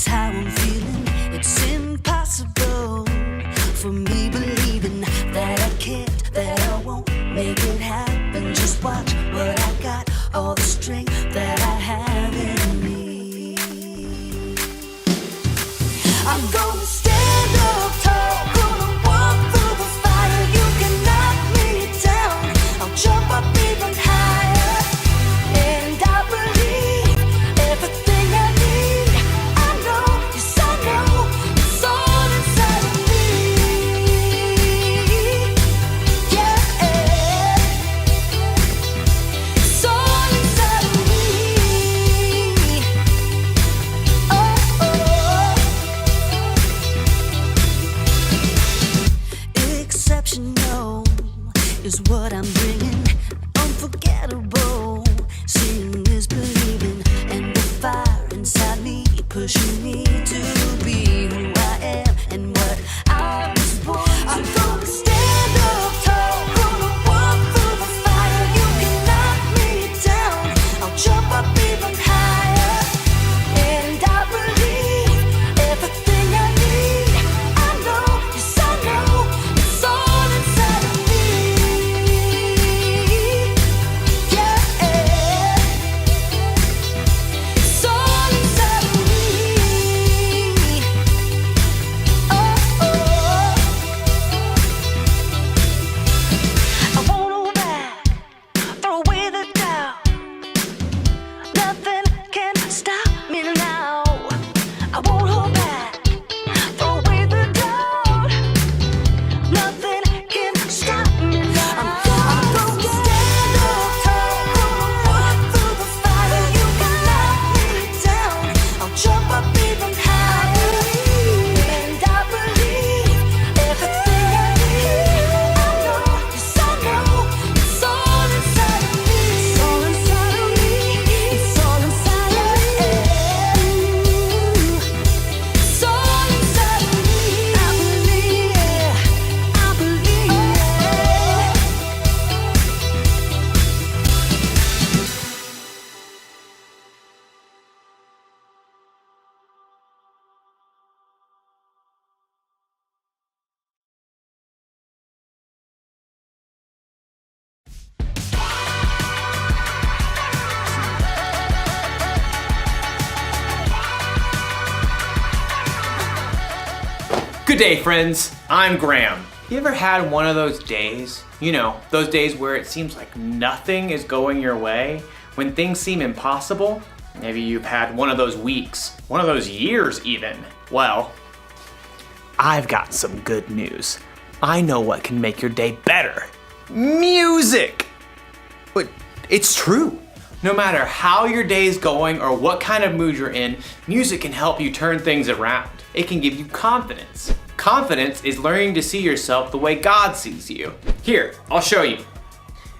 That's how I'm feeling. It's impossible for me believing that I can't, that I won't make it happen. Just watch what I got, all the strength that I have in me. I'm gonna stand up tall, gonna walk through the fire. You can knock me down, I'll jump up even higher. And I believe everything I need. I know, yes I know, it's all inside of me. Yeah, it's all inside of me. Exceptional is what I'm bringing. Unforgettable, seeing is believing, and the fire inside me pushing me to be who I am and what I was born to. I'm gonna stand up tall, gonna walk through the fire. You can knock me down, I'll jump up even higher. And I believe everything I need. I know, yes I know, it's all inside of me. Yeah, it's all inside of me. I won't hold back, throw away the doubt. Nothing can stop me now. I won't hold back, throw away the doubt. Nothing can stop me now. I'm gonna stand up tall, gonna walk through the fire. You can knock me down, I'll jump up even higher. And I believe everything I need. I know, yes I know, it's all inside of me. It's all inside of me. It's all inside of me. It's all inside of me. I believe, I believe. Good day, friends. I'm Graham. You ever had one of those days? You know, those days where it seems like nothing is going your way, when things seem impossible? Maybe you've had one of those weeks, one of those years even. Well, I've got some good news. I know what can make your day better. Music! But it's true. No matter how your day is going or what kind of mood you're in, music can help you turn things around. It can give you confidence. Confidence is learning to see yourself the way God sees you. Here, I'll show you.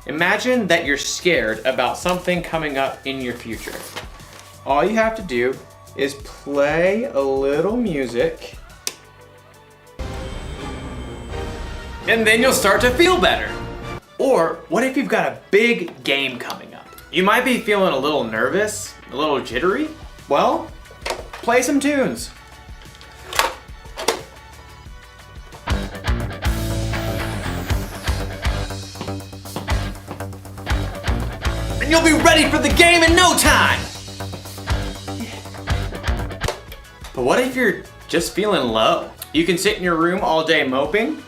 Imagine that you're scared about something coming up in your future. All you have to do is play a little music, and then you'll start to feel better. Or what if you've got a big game coming up? You might be feeling a little nervous, a little jittery. Well, play some tunes. And you'll be ready for the game in no time. But what if you're just feeling low? You can sit in your room all day moping,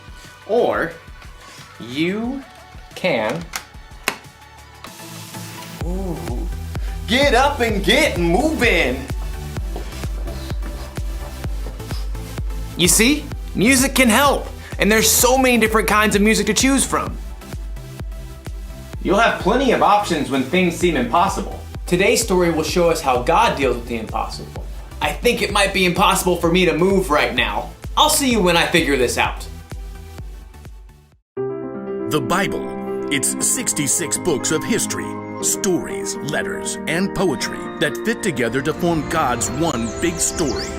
or you can get up and get moving. You see, music can help, and there's so many different kinds of music to choose from. You'll have plenty of options when things seem impossible. Today's story will show us how God deals with the impossible. I think it might be impossible for me to move right now. I'll see you when I figure this out. The Bible. It's 66 books of history, stories, letters, and poetry that fit together to form God's one big story.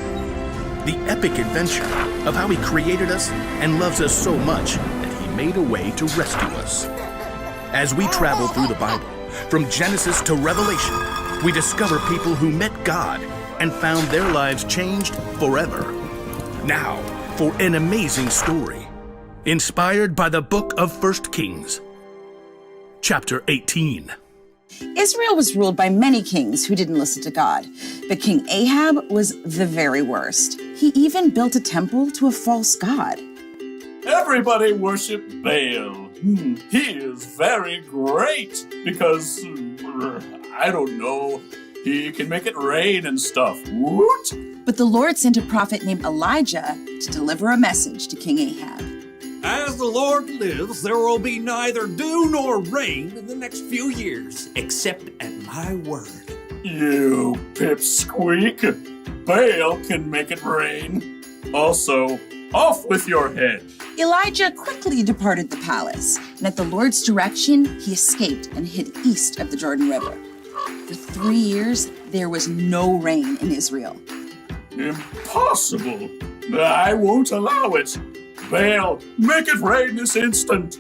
The epic adventure of how He created us and loves us so much that He made a way to rescue us. As we travel through the Bible, from Genesis to Revelation, we discover people who met God and found their lives changed forever. Now, for an amazing story, inspired by the book of 1 Kings. Chapter 18. Israel was ruled by many kings who didn't listen to God, but King Ahab was the very worst. He even built a temple to a false god. Everybody worship Baal. He is very great because, I don't know, he can make it rain and stuff. Woot! But the Lord sent a prophet named Elijah to deliver a message to King Ahab. As the Lord lives, there will be neither dew nor rain in the next few years, except at my word. You pipsqueak. Baal can make it rain. Also, off with your head. Elijah quickly departed the palace, and at the Lord's direction, he escaped and hid east of the Jordan River. For 3 years, there was no rain in Israel. Impossible. I won't allow it. Baal, make it rain this instant.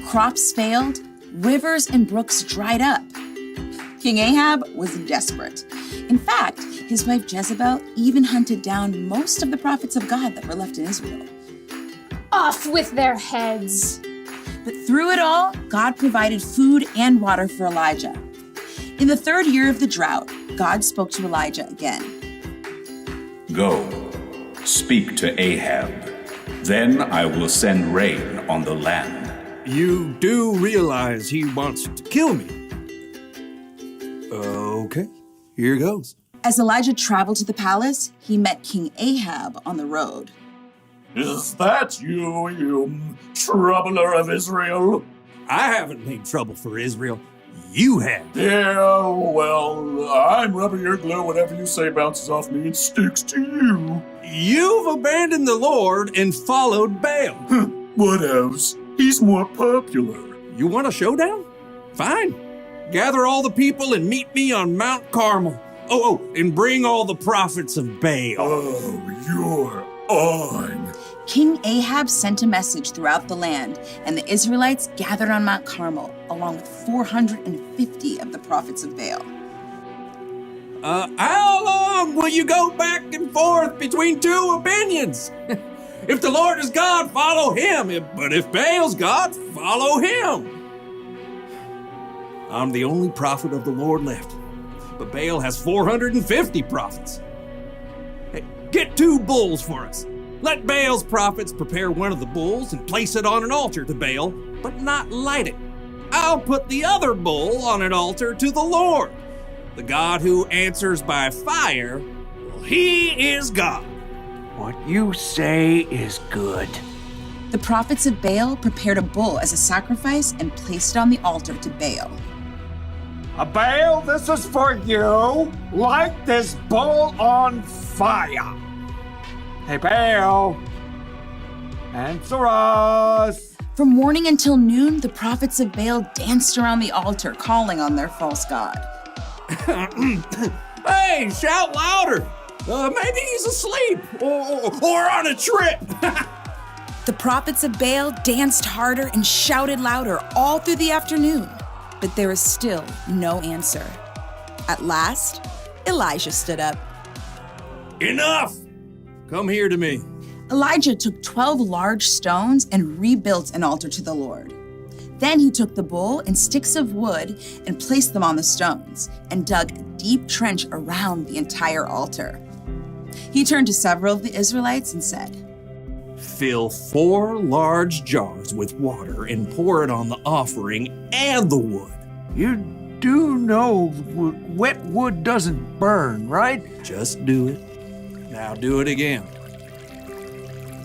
Crops failed, rivers and brooks dried up. King Ahab was desperate. In fact, his wife Jezebel even hunted down most of the prophets of God that were left in Israel. Off with their heads. But through it all, God provided food and water for Elijah. In the 3rd year of the drought, God spoke to Elijah again. Go, speak to Ahab. Then I will send rain on the land. You do realize he wants to kill me. Okay, here goes. As Elijah traveled to the palace, he met King Ahab on the road. Is that you troubler of Israel? I haven't made trouble for Israel. You have. Yeah, well, I'm rubber your glue. Whatever you say bounces off me and sticks to you. You've abandoned the Lord and followed Baal. What else? He's more popular. You want a showdown? Fine. Gather all the people and meet me on Mount Carmel. Oh, and bring all the prophets of Baal. Oh, you're on. King Ahab sent a message throughout the land, and the Israelites gathered on Mount Carmel, along with 450 of the prophets of Baal. How long will you go back and forth between two opinions? If the Lord is God, follow him. But if Baal's God, follow him. I'm the only prophet of the Lord left, but Baal has 450 prophets. Hey, get 2 bulls for us. Let Baal's prophets prepare one of the bulls and place it on an altar to Baal, but not light it. I'll put the other bull on an altar to the Lord. The God who answers by fire, well, he is God. What you say is good. The prophets of Baal prepared a bull as a sacrifice and placed it on the altar to Baal. Baal, this is for you. Light this bull on fire. Hey, Baal, answer us. From morning until noon, the prophets of Baal danced around the altar, calling on their false god. Hey, shout louder. Maybe he's asleep or on a trip. The prophets of Baal danced harder and shouted louder all through the afternoon, but there was still no answer. At last, Elijah stood up. Enough! Come here to me. Elijah took 12 large stones and rebuilt an altar to the Lord. Then he took the bull and sticks of wood and placed them on the stones and dug a deep trench around the entire altar. He turned to several of the Israelites and said, Fill 4 large jars with water and pour it on the offering and the wood. You do know wet wood doesn't burn, right? Just do it. Now do it again.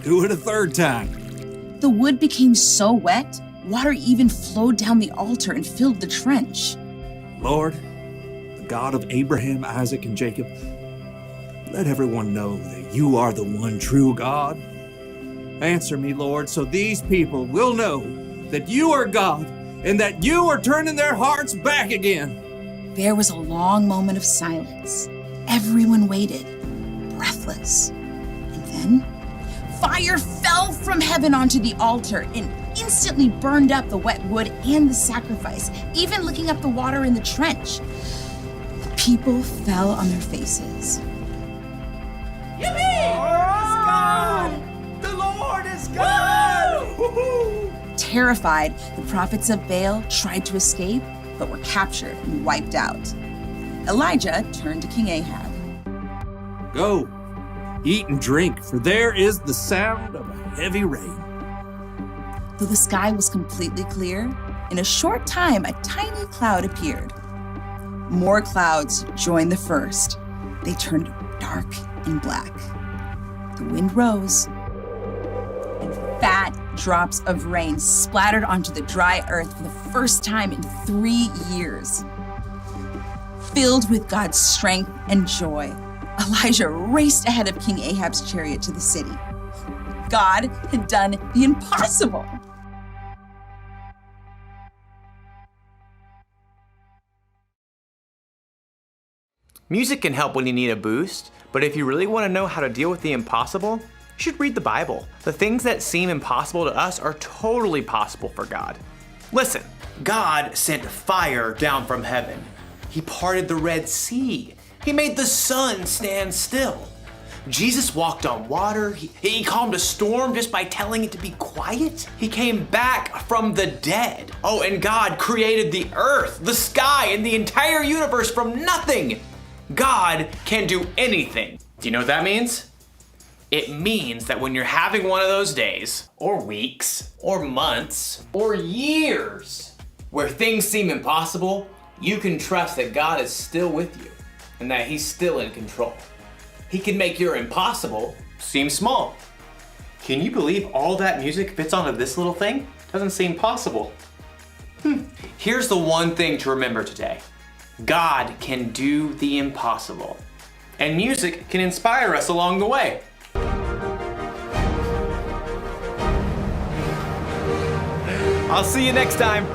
Do it a 3rd time. The wood became so wet, water even flowed down the altar and filled the trench. Lord, the God of Abraham, Isaac, and Jacob, let everyone know that you are the one true God. Answer me, Lord, so these people will know that you are God and that you are turning their hearts back again. There was a long moment of silence. Everyone waited, breathless. And then, fire fell from heaven onto the altar and instantly burned up the wet wood and the sacrifice, even licking up the water in the trench. The people fell on their faces. Terrified, the prophets of Baal tried to escape, but were captured and wiped out. Elijah turned to King Ahab. Go, eat and drink, for there is the sound of a heavy rain. Though the sky was completely clear, in a short time a tiny cloud appeared. More clouds joined the first. They turned dark and black. The wind rose, and fat drops of rain splattered onto the dry earth for the first time in 3 years. Filled with God's strength and joy, Elijah raced ahead of King Ahab's chariot to the city. God had done the impossible. Music can help when you need a boost, but if you really want to know how to deal with the impossible, you should read the Bible. The things that seem impossible to us are totally possible for God. Listen, God sent fire down from heaven. He parted the Red Sea. He made the sun stand still. Jesus walked on water. He calmed a storm just by telling it to be quiet. He came back from the dead. Oh, and God created the earth, the sky, and the entire universe from nothing. God can do anything. Do you know what that means? It means that when you're having one of those days, or weeks, or months, or years, where things seem impossible, you can trust that God is still with you and that He's still in control. He can make your impossible seem small. Can you believe all that music fits onto this little thing? Doesn't seem possible. Here's the one thing to remember today. God can do the impossible, and music can inspire us along the way. I'll see you next time.